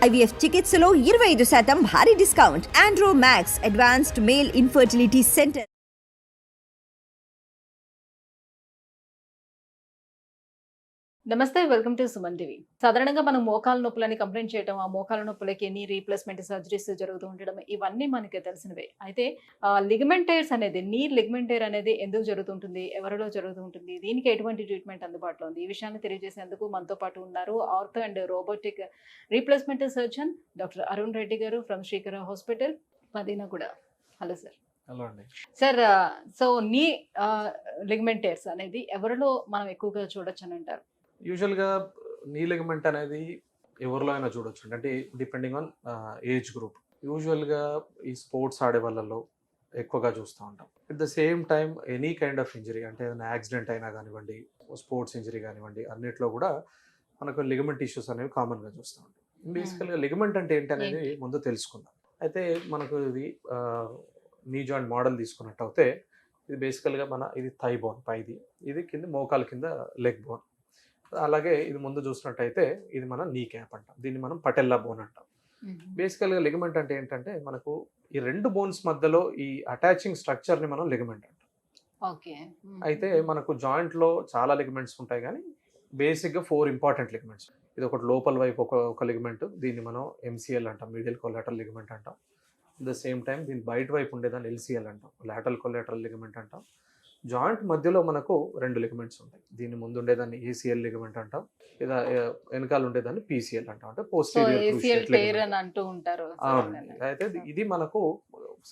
IVF చికిత్సలో 25% భారీ discount. Andro max advanced male infertility centre. నమస్తే, వెల్కమ్ టు సుమన్ టీవీ. సాధారణంగా మనం మోకాల నొప్పులని కంప్లైంట్ చేయడం, ఆ మోకాల నొప్పులకి నీ రీప్లేస్మెంట్ సర్జరీస్ జరుగుతూ ఉండడం ఇవన్నీ మనకి తెలిసినవే. అయితే లిగమెంటైర్స్ అనేది, నీ లిగమెంటైర్ అనేది ఎందుకు జరుగుతుంటుంది, ఎవరిలో జరుగుతుంటుంది, దీనికి ఎటువంటి ట్రీట్మెంట్ అందుబాటులో ఉంది, ఈ విషయాన్ని తెలియజేసేందుకు మనతో పాటు ఉన్నారు ortho and robotic replacement surgeon doctor Arun Reddy గారు from Srikara hospital, Madinaguda. Hello sir. Hello అండి సార్, సో నీ లిగమెంటైర్స్ అనేది ఎవరిలో మనం ఎక్కువగా చూడొచ్చు అని అంటారు? యూజువల్గా నీ లిగమెంట్ అనేది ఎవరిలో అయినా చూడొచ్చు, అంటే డిపెండింగ్ ఆన్ ఏజ్ గ్రూప్. యూజువల్గా ఈ స్పోర్ట్స్ ఆడే వాళ్ళలో ఎక్కువగా చూస్తూ ఉంటాం. At the same time any kind of injury, అంటే ఏదైనా యాక్సిడెంట్ అయినా కానివ్వండి, స్పోర్ట్స్ ఇంజరీ కానివ్వండి, అన్నిట్లో కూడా మనకు లిగమెంట్ ఇష్యూస్ అనేవి కామన్గా చూస్తూ ఉంటాం. బేసికల్గా లిగమెంట్ అంటే ఏంటి అనేది ముందు తెలుసుకుందాం. అయితే మనకు ఇది నీ జాయింట్ మోడల్ తీసుకున్నట్టు అయితే ఇది బేసికల్గా ఇది థై బోన్ పైది, ఇది కింద మోకాల కింద లెగ్ బోన్. అలాగే ఇది ముందు చూసినట్టయితే ఇది మన నీ క్యాప్ అంటాం, దీన్ని మనం పటెల్లా బోన్ అంటాం. బేసికల్గా లిగమెంట్ అంటే ఏంటంటే మనకు ఈ రెండు బోన్స్ మధ్యలో ఈ అటాచింగ్ స్ట్రక్చర్ని మనం లిగమెంట్ అంటాం. ఓకే. అయితే మనకు జాయింట్లో చాలా లిగమెంట్స్ ఉంటాయి, కానీ బేసిక్గా 4 ఇంపార్టెంట్ లిగమెంట్స్. ఇది ఒకటి లోపల వైపు ఒక లిగమెంట్, దీన్ని మనం ఎంసీఎల్ అంటాం, మీడియల్ కొలాటరల్ లిగమెంట్ అంటాం. అట్ ద సేమ్ టైం దీని బయట వైపు ఉండేదాన్ని ఎల్సీఎల్ అంటాం, లాటరల్ కొలాటరల్ లిగమెంట్ అంటాం. జాయింట్ మధ్యలో మనకు 2 లిగమెంట్స్ ఉంటాయి, దీన్ని ముందు ఉండేదాన్ని ఏసీఎల్ లిగమెంట్ అంటాం, లేదా వెనకాల ఉండేదాన్ని పీసీఎల్ అంటాం, అంటే పోస్టీరియర్ క్రూషియేట్ లిగమెంట్. అవునండి. అయితే ఇది మనకు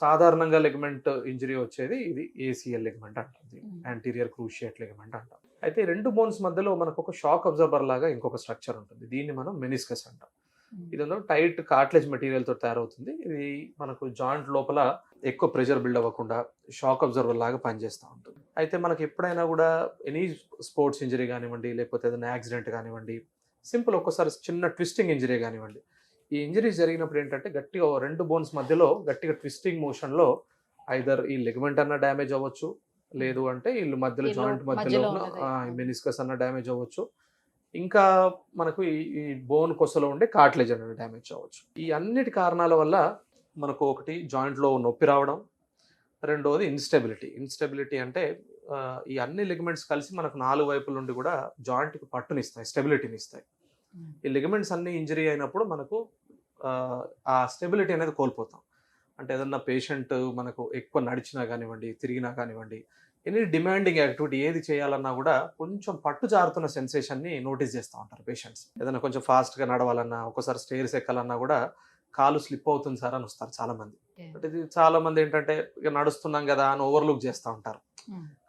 సాధారణంగా లిగమెంట్ ఇంజరీ వచ్చేది ఇది ఏసీఎల్ లిగమెంట్ అంటాం, యాంటీరియర్ క్రూషియేట్ లిగమెంట్ అంటాం. అయితే 2 బోన్స్ మధ్యలో మనకు ఒక షాక్ అబ్జర్బర్ లాగా ఇంకొక స్ట్రక్చర్ ఉంటుంది, దీన్ని మనం మెనిస్కస్ అంటాం. ఇదంతా టైట్ కార్టిలేజ్ మెటీరియల్తో తయారవుతుంది. ఇది మనకు జాయింట్ లోపల ఎక్కువ ప్రెషర్ బిల్డ్ అవ్వకుండా షాక్ అబ్జర్వర్ లాగా పనిచేస్తూ ఉంటుంది. అయితే మనకి ఎప్పుడైనా కూడా ఎనీ స్పోర్ట్స్ ఇంజరీ కానివ్వండి, లేకపోతే ఏదైనా యాక్సిడెంట్ కానివ్వండి, సింపుల్ ఒక్కసారి చిన్న ట్విస్టింగ్ ఇంజరీ కానివ్వండి, ఈ ఇంజరీస్ జరిగినప్పుడు ఏంటంటే గట్టిగా 2 బోన్స్ మధ్యలో గట్టిగా ట్విస్టింగ్ మోషన్లో ఐదర్ ఈ లిగమెంట్ అన్న డ్యామేజ్ అవ్వచ్చు, లేదు అంటే వీళ్ళు మధ్యలో జాయింట్ మధ్యలో మెనిస్కస్ అన్న డ్యామేజ్ అవ్వచ్చు, ఇంకా మనకు ఈ బోన్ కొసలో ఉండే కార్టిలేజ్ అనేది డ్యామేజ్ అవ్వచ్చు. ఈ అన్నిటి కారణాల వల్ల మనకు ఒకటి జాయింట్లో నొప్పి రావడం, రెండవది ఇన్స్టెబిలిటీ అంటే ఈ అన్ని లిగమెంట్స్ కలిసి మనకు 4 వైపుల నుండి కూడా జాయింట్కి పట్టునిస్తాయి, స్టెబిలిటీని ఇస్తాయి. ఈ లిగమెంట్స్ అన్ని ఇంజరీ అయినప్పుడు మనకు ఆ స్టెబిలిటీ అనేది కోల్పోతాం. అంటే ఏదన్నా పేషెంట్ మనకు ఎక్కువ నడిచినా కానివ్వండి, తిరిగినా కానివ్వండి, ఎనీ డిమాండింగ్ యాక్టివిటీ ఏది చేయాలన్నా కూడా కొంచెం పట్టు జారుతున్న సెన్సేషన్ని నోటీస్ చేస్తూ ఉంటారు పేషెంట్స్. ఏదైనా కొంచెం ఫాస్ట్గా నడవాలన్నా, ఒకసారి స్టేర్స్ ఎక్కాలన్నా కూడా కాలు స్లిప్ అవుతుంది సార్ అని వస్తారు చాలా మంది. అంటే ఇది చాలా మంది ఏంటంటే ఇక నడుస్తున్నాం కదా అని ఓవర్లుక్ చేస్తూ ఉంటారు.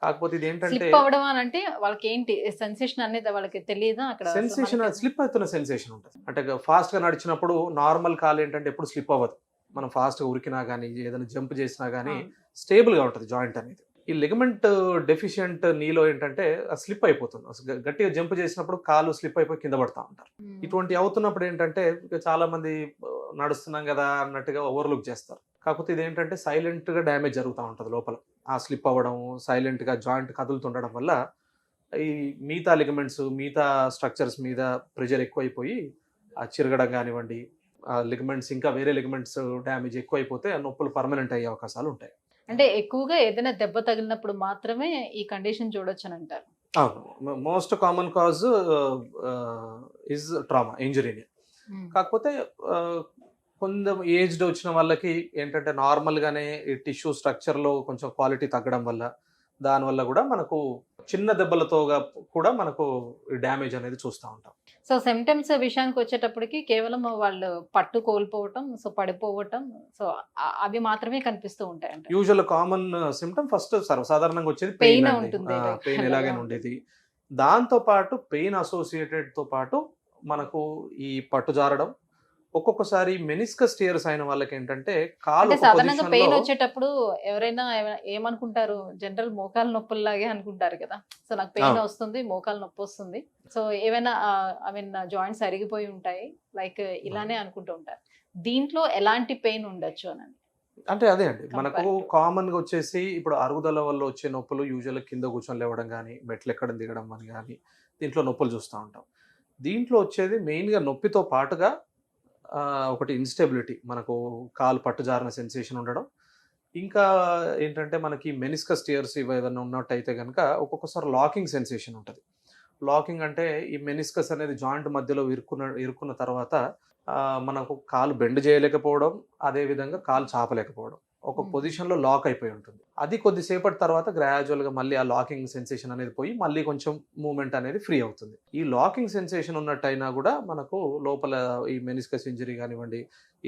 కాకపోతే ఇది ఏంటంటే వాళ్ళకి ఏంటి సెన్సేషన్ అనేది వాళ్ళకి తెలియదు, అక్కడ సెన్సేషన్ స్లిప్ అవుతున్న సెన్సేషన్ ఉంటుంది. అంటే ఫాస్ట్గా నడిచినప్పుడు నార్మల్ కాలు ఏంటంటే ఎప్పుడు స్లిప్ అవ్వదు, మనం ఫాస్ట్గా ఉరికినా కానీ ఏదైనా జంప్ చేసినా కానీ స్టేబుల్గా ఉంటుంది జాయింట్ అనేది. ఈ లిగమెంట్ డెఫిషియంట్ నీలో ఏంటంటే స్లిప్ అయిపోతుంది, గట్టిగా జంప్ చేసినప్పుడు కాలు స్లిప్ అయిపోయి కింద పడతా ఉంటారు. ఇటువంటి అవుతున్నప్పుడు ఏంటంటే చాలా మంది నడుస్తున్నాం కదా అన్నట్టుగా ఓవర్లుక్ చేస్తారు. కాకపోతే ఇది ఏంటంటే సైలెంట్గా డ్యామేజ్ జరుగుతూ ఉంటుంది లోపల, ఆ స్లిప్ అవ్వడం, సైలెంట్గా జాయింట్ కదులుతుండడం వల్ల ఈ మిగతా లిగమెంట్స్, మిగతా స్ట్రక్చర్స్ మీద ప్రెషర్ ఎక్కువైపోయి ఆ చిరగడం కానివ్వండి, ఆ లిగమెంట్స్ ఇంకా వేరే లిగమెంట్స్ డ్యామేజ్ ఎక్కువైపోతే ఆ నొప్పులు పర్మనెంట్ అయ్యే అవకాశాలు ఉంటాయి. అంటే ఎక్కువగా ఏదైనా దెబ్బ తగిలినప్పుడు మాత్రమే ఈ కండిషన్ చూడొచ్చు అని అంటారు. Most common cause is trauma, ఇంజరీని. కాకపోతే కొంచెం ఏజ్డ్ వచ్చిన వాళ్ళకి ఏంటంటే నార్మల్గానే ఈ టిష్యూ స్ట్రక్చర్లో కొంచెం క్వాలిటీ తగ్గడం వల్ల, దానివల్ల కూడా మనకు చిన్న దెబ్బలతో కూడా మనకు డ్యామేజ్ అనేది చూస్తూ ఉంటాం. సో సిమ్టమ్స్ విషయానికి వచ్చేటప్పటికి కేవలం వాళ్ళు పట్టు కోల్పోవటం, సో పడిపోవటం, సో అవి మాత్రమే కనిపిస్తూ ఉంటాయి. అంటే యూజువల్ కామన్ సిమ్టమ్ ఫస్ట్ సర్వసాధారణంగా వచ్చేది పెయిన్ పెయిన్ ఎలాగైనా ఉండేది. దాంతో పాటు పెయిన్ అసోసియేటెడ్ తో పాటు మనకు ఈ పట్టు జారడం, ఒక్కొక్కసారి మెనిస్కస్ టియర్స్ అయిన వాళ్ళకి ఏంటంటే కాలు సాధారణంగా పెయిన్ వచ్చేటప్పుడు ఎవరైనా ఏమనుకుంటారు, జనరల్ మోకాలు నొప్పుల్లాగే అనుకుంటారు కదా. సో నాకు పెయిన్ వస్తుంది, మోకాలు నొప్పి వస్తుంది, సో ఏమైనా జాయింట్స్ అరిగిపోయి ఉంటాయి, లైక్ ఇలానే అనుకుంటూ ఉంటారు. దీంట్లో ఎలాంటి పెయిన్ ఉండొచ్చు అని అంటే అదే అండి, మనకు కామన్ గా వచ్చేసి ఇప్పుడు అరుగుదల వల్ల వచ్చే నొప్పులు యూజువల్ కింద కూర్చొని లేవడం కానీ, మెట్లు ఎక్కడం దిగడం అని కానీ దీంట్లో నొప్పులు చూస్తూ ఉంటాం. దీంట్లో వచ్చేది మెయిన్గా నొప్పితో పాటుగా ఒకటి ఇన్స్టెబిలిటీ, మనకు కాలు పట్టుజారిన సెన్సేషన్ ఉండడం. ఇంకా ఏంటంటే మనకి మెనిస్కస్ టియర్స్ ఇవి ఏదైనా ఉన్నట్టయితే కనుక ఒక్కొక్కసారి లాకింగ్ సెన్సేషన్ ఉంటుంది. లాకింగ్ అంటే ఈ మెనిస్కస్ అనేది జాయింట్ మధ్యలో ఇరుక్కున్న తర్వాత మనకు కాలు బెండ్ చేయలేకపోవడం, అదేవిధంగా కాలు చాపలేకపోవడం, ఒక పొజిషన్లో లాక్ అయిపోయి ఉంటుంది. అది కొద్దిసేపటి తర్వాత గ్రాడ్యువల్గా మళ్ళీ ఆ లాకింగ్ సెన్సేషన్ అనేది పోయి మళ్ళీ కొంచెం మూమెంట్ అనేది ఫ్రీ అవుతుంది. ఈ లాకింగ్ సెన్సేషన్ ఉన్నట్టయినా కూడా మనకు లోపల ఈ మెనిస్కస్ ఇంజరీ కానివ్వండి,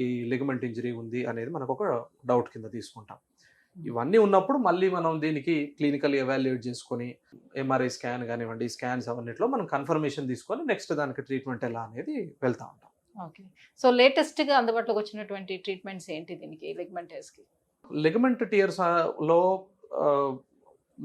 ఈ లిగమెంట్ ఇంజరీ ఉంది అనేది మనకు ఒక డౌట్ కింద తీసుకుంటాం. ఇవన్నీ ఉన్నప్పుడు మళ్ళీ మనం దీనికి క్లినికల్ ఎవాల్యుయేట్ చేసుకొని ఎంఆర్ఐ స్కాన్ కానివ్వండి, స్కాన్స్ అవన్నిట్లో మనం కన్ఫర్మేషన్ తీసుకొని నెక్స్ట్ దానికి ట్రీట్మెంట్ ఎలా అనేది వెళ్తూ ఉంటాం. ఓకే. సో లేటెస్ట్గా అందుబాటులోకి వచ్చినటువంటి ట్రీట్మెంట్స్ ఏంటి దీనికి లిగమెంట్ టైర్స్కి? లిగమెంట్ టియర్స్ లో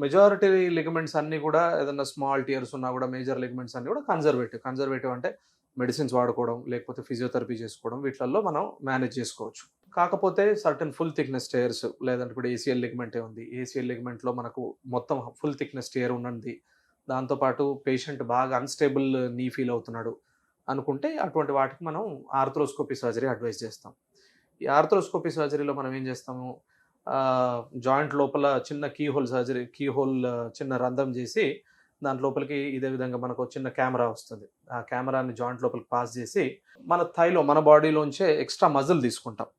మెజారిటీ లిగమెంట్స్ అన్నీ కూడా ఏదైనా స్మాల్ టియర్స్ ఉన్నా కూడా మేజర్ లిగమెంట్స్ అన్నీ కూడా కన్జర్వేటివ్ అంటే మెడిసిన్స్ వాడుకోవడం లేకపోతే ఫిజియోథెరపీ చేసుకోవడం, వీటిల్లో మనం మేనేజ్ చేసుకోవచ్చు. కాకపోతే సర్టన్ ఫుల్ థిక్నెస్ టైర్స్, లేదంటే ఇప్పుడు ఏసీఎల్ లిగమెంటే ఉంది, ఏసీఎల్ లిగమెంట్లో మనకు మొత్తం ఫుల్ థిక్నెస్ టైర్ ఉన్నది, దాంతోపాటు పేషెంట్ బాగా అన్స్టేబుల్ నీ ఫీల్ అవుతున్నాడు అనుకుంటే అటువంటి వాటికి మనం ఆర్థ్రోస్కోపీ సర్జరీ అడ్వైస్ చేస్తాం. ఈ ఆర్థ్రోస్కోపీ సర్జరీలో మనం ఏం చేస్తాము, జాయింట్ లోపల చిన్న కీహోల్ చిన్న రంధ్రం చేసి దాని లోపలికి ఇదే విధంగా మనకు చిన్న కెమెరా వస్తుంది. ఆ కెమెరాని జాయింట్ లోపలికి పాస్ చేసి మన బాడీలోంచే ఎక్స్ట్రా మజిల్ తీసుకుంటాం.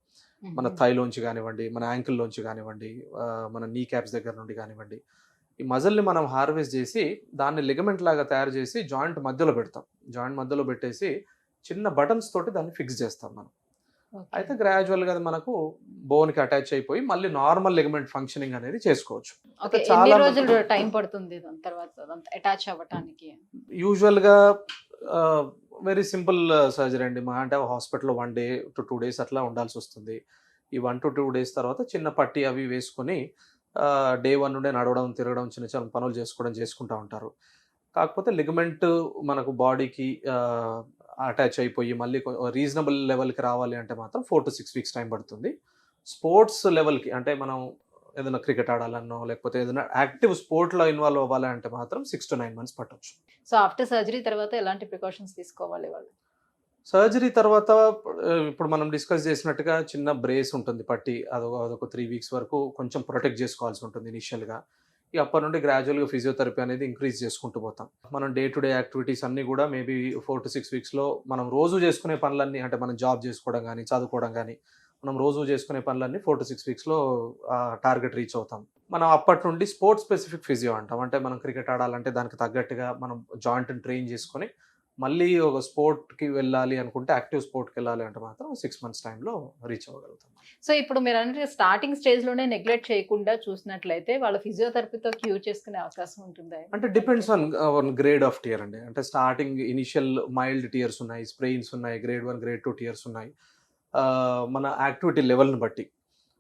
మన థైలోంచి కానివ్వండి, మన యాంకిల్లోంచి కానివ్వండి, మన నీ క్యాప్స్ దగ్గర నుండి కానివ్వండి, ఈ మజిల్ని మనం హార్వెస్ట్ చేసి దాన్ని లిగమెంట్ లాగా తయారు చేసి జాయింట్ మధ్యలో పెడతాం. జాయింట్ మధ్యలో పెట్టేసి చిన్న బటన్స్ తోటి దాన్ని ఫిక్స్ చేస్తాం మనం. అయితే గ్రాడ్యువల్గా అది మనకు బోన్కి అటాచ్ అయిపోయి మళ్ళీ నార్మల్ లిగమెంట్ ఫంక్షనింగ్ అనేది చేసుకోవచ్చు. చాలా రోజులు టైం పడుతుంది దాని తర్వాత అటాచ్ అవ్వడానికి? యూజువల్గా వెరీ సింపుల్ సర్జరీ అండి. మా అంటే హాస్పిటల్లో 1 day to 2 days అట్లా ఉండాల్సి వస్తుంది. ఈ 1 to 2 days తర్వాత చిన్న పట్టి అవి వేసుకొని డే 1 నుండే నడవడం, తిరగడం, చిన్న చిన్న పనులు చేసుకుంటూ ఉంటారు. కాకపోతే లిగమెంట్ మనకు బాడీకి అటాచ్ అయిపోయి మళ్ళీ రీజనబుల్ లెవెల్కి రావాలి అంటే మాత్రం 4 to 6 weeks టైం పడుతుంది. స్పోర్ట్స్ లెవెల్కి అంటే మనం ఏదైనా క్రికెట్ ఆడాలన్నో లేకపోతే ఏదైనా యాక్టివ్ స్పోర్ట్లో ఇన్వాల్వ్ అవ్వాలంటే మాత్రం 6 to 9 months పట్టవచ్చు. సో ఆఫ్టర్ సర్జరీ తర్వాత ఎలాంటి ప్రికాషన్స్ తీసుకోవాలి వాళ్ళు? సర్జరీ తర్వాత ఇప్పుడు మనం డిస్కస్ చేసినట్టుగా చిన్న బ్రేస్ ఉంటుంది పట్టి, అదొక 3 weeks వరకు కొంచెం ప్రొటెక్ట్ చేసుకోవాల్సి ఉంటుంది ఇనిషియల్గా. ఇక అప్పటి నుండి గ్రాడ్యువల్గా ఫిజియోథెరపీ అనేది ఇంక్రీజ్ చేసుకుంటూ పోతాం. మనం డే టు డే యాక్టివిటీస్ అన్నీ కూడా మేబీ 4 to 6 weeksలో మనం రోజు చేసుకునే పనులన్నీ, అంటే మనం జాబ్ చేసుకోవడం కానీ చదువుకోవడం కానీ మనం రోజు చేసుకునే పనులన్నీ 4 to 6 weeksలో టార్గెట్ రీచ్ అవుతాం. మనం అప్పటి నుండి స్పోర్ట్స్ స్పెసిఫిక్ ఫిజియో అంటాం. అంటే మనం క్రికెట్ ఆడాలంటే దానికి తగ్గట్టుగా మనం జాయింట్ని ట్రైన్ చేసుకొని మళ్ళీ ఒక స్పోర్ట్కి వెళ్ళాలి అనుకుంటే, యాక్టివ్ స్పోర్ట్కి వెళ్ళాలి అంటే మాత్రం 6 months టైంలో రీచ్ అవ్వగలుగుతాం. సో ఇప్పుడు మీరు అంటే స్టార్టింగ్ స్టేజ్లోనే నెగ్లెక్ట్ చేయకుండా చూసినట్లయితే వాళ్ళు ఫిజియోథెరపీతో క్యూర్ చేసుకునే అవకాశం ఉంటుందా? అంటే depends on grade of tear అండి. అంటే స్టార్టింగ్ ఇనిషియల్ మైల్డ్ టియర్స్ ఉన్నాయి, స్ప్రెయిన్స్ ఉన్నాయి, grade 1 grade 2 టియర్స్ ఉన్నాయి. మన యాక్టివిటీ లెవెల్ని బట్టి,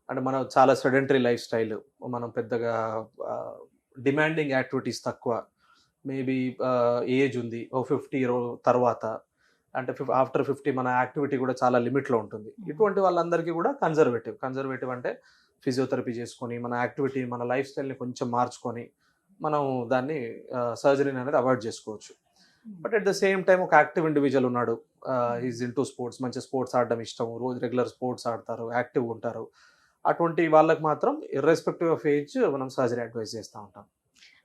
అంటే మనం చాలా సెడెంటరీ లైఫ్ స్టైల్, మనం పెద్దగా డిమాండింగ్ యాక్టివిటీస్ తక్కువ, మేబీ ఏజ్ ఉంది ఓ 50 తర్వాత, అంటే ఆఫ్టర్ 50 మన యాక్టివిటీ కూడా చాలా లిమిట్లో ఉంటుంది. ఇటువంటి వాళ్ళందరికీ కూడా కన్జర్వేటివ్ అంటే ఫిజియోథెరపీ చేసుకొని మన యాక్టివిటీ, మన లైఫ్ స్టైల్ని కొంచెం మార్చుకొని మనం దాన్ని సర్జరీని అనేది అవాయిడ్ చేసుకోవచ్చు. But at the same time ఒక యాక్టివ్ ఇండివిజువల్ ఉన్నాడు, ఈజ్ ఇన్ టు స్పోర్ట్స్, మంచి స్పోర్ట్స్ ఆడడం ఇష్టం, రోజు రెగ్యులర్ స్పోర్ట్స్ ఆడతారు, యాక్టివ్గా ఉంటారు, అటువంటి వాళ్ళకి మాత్రం ఇర్రెస్పెక్టివ్ ఆఫ్ ఏజ్ మనం సర్జరీ అడ్వైస్ చేస్తూ ఉంటాం.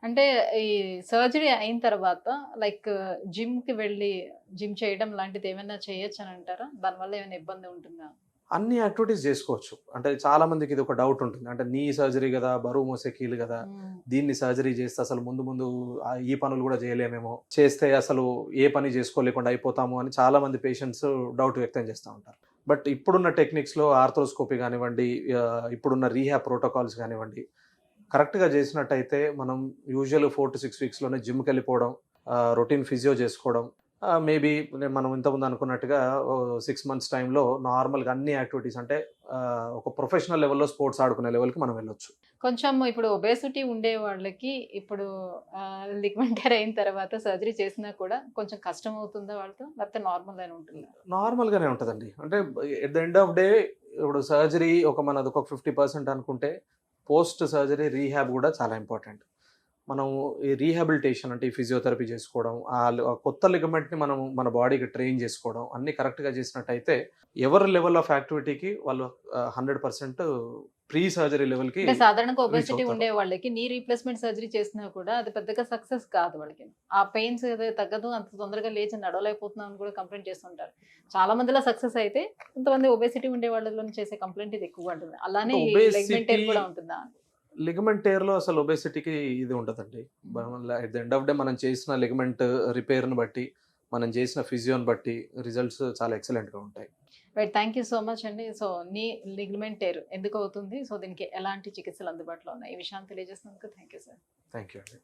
అంటే ఈ సర్జరీ అయిన తర్వాత లైక్ జిమ్కి వెళ్ళి జిమ్ చేయడం లాంటిది ఏమైనా చేయొచ్చు అని అంటారా? దానివల్ల ఏమైనా ఇబ్బంది ఉంటుందా? అన్ని యాక్టివిటీస్ చేసుకోవచ్చు. అంటే చాలా మందికి ఇది ఒక డౌట్ ఉంటుంది, అంటే నీ సర్జరీ కదా, బరువు మోసే కీలు కదా, దీన్ని సర్జరీ చేస్తే అసలు ముందు ఈ పనులు కూడా చేయలేమేమో, చేస్తే అసలు ఏ పని చేసుకోలేకుండా అయిపోతాము అని చాలా మంది పేషెంట్స్ డౌట్ వ్యక్తం చేస్తూ ఉంటారు. బట్ ఇప్పుడున్న టెక్నిక్స్లో ఆర్థ్రోస్కోపీ కానివ్వండి, ఇప్పుడున్న రీహాబ్ ప్రోటోకాల్స్ కానివ్వండి, కరెక్ట్గా చేసినట్టయితే మనం యూజువల్ 4 to 6 weeksలోనే జిమ్కి వెళ్ళిపోవడం, రొటీన్ ఫిజియో చేసుకోవడం, మేబీ మనం ఇంతకుముందు అనుకున్నట్టుగా 6 months టైంలో నార్మల్గా అన్ని యాక్టివిటీస్, అంటే ఒక ప్రొఫెషనల్ లెవెల్లో స్పోర్ట్స్ ఆడుకునే లెవెల్కి మనం వెళ్ళొచ్చు. కొంచెం ఇప్పుడు ఒబేసిటీ ఉండే వాళ్ళకి ఇప్పుడు లిగ్మెంట్ అయిన తర్వాత సర్జరీ చేసినా కూడా కొంచెం కష్టం అవుతుందా వాళ్ళతో, లేకపోతే నార్మల్ అని ఉంటుందా? నార్మల్గానే ఉంటుందండి. అంటే at the end of day ఇప్పుడు సర్జరీ మనది ఒక 50% అనుకుంటే పోస్ట్ సర్జరీ రీహాబ్ కూడా చాలా ఇంపార్టెంట్. మనం ఈ రీహాబిలిటేషన్ అంటే ఈ ఫిజియోథెరపీ చేసుకోవడం, ఆ కొత్త లిగమెంట్ని మనం మన బాడీకి ట్రైన్ చేసుకోవడం అన్నీ కరెక్ట్గా చేసినట్టయితే ఎవరి లెవెల్ ఆఫ్ యాక్టివిటీకి వాళ్ళు 100% ప్రీ సర్జరీ లెవెల్కి అంటే సాధారణంగా ఒబేసిటీ అవుతారు. ఉండే వాళ్ళకి నీ రీప్లేస్మెంట్ సర్జరీ చేసినా కూడా అది పెద్దగా సక్సెస్ కాదు వాళ్ళకి. ఆ పెయిన్స్ ఏదైతే తగ్గదు, అంత తొందరగా లేచి నడవలేకపోతున్నాం అని కూడా కంప్లైంట్ చేస్తుంటారు. చాలా మందిలో సక్సెస్ అయితే కొంతమంది ఒబేసిటీ ఉండే వాళ్ళలో చేసే కంప్లైంట్ ఇది ఎక్కువగా ఉంటుంది. అలానే లెగ్మెంట్ టైర్ కూడా ఉంటుందా? లిగమెంట్ టేర్లో అసలు ఒబేసిటీకి ఇది ఉండదండి. At the end of day మనం చేసిన లిగమెంట్ రిపేర్ని బట్టి, మనం చేసిన ఫిజియోని బట్టి రిజల్ట్స్ చాలా ఎక్సలెంట్గా ఉంటాయి. Right, thank you so much అండి. సో నీ లిగ్మెంట్ టేర్ ఎందుకు అవుతుంది, సో దీనికి ఎలాంటి చికిత్సలు అందుబాటులో ఉన్నాయి, ఈ విషయాన్ని తెలియజేసినందుకు thank you sir. Thank you అండి.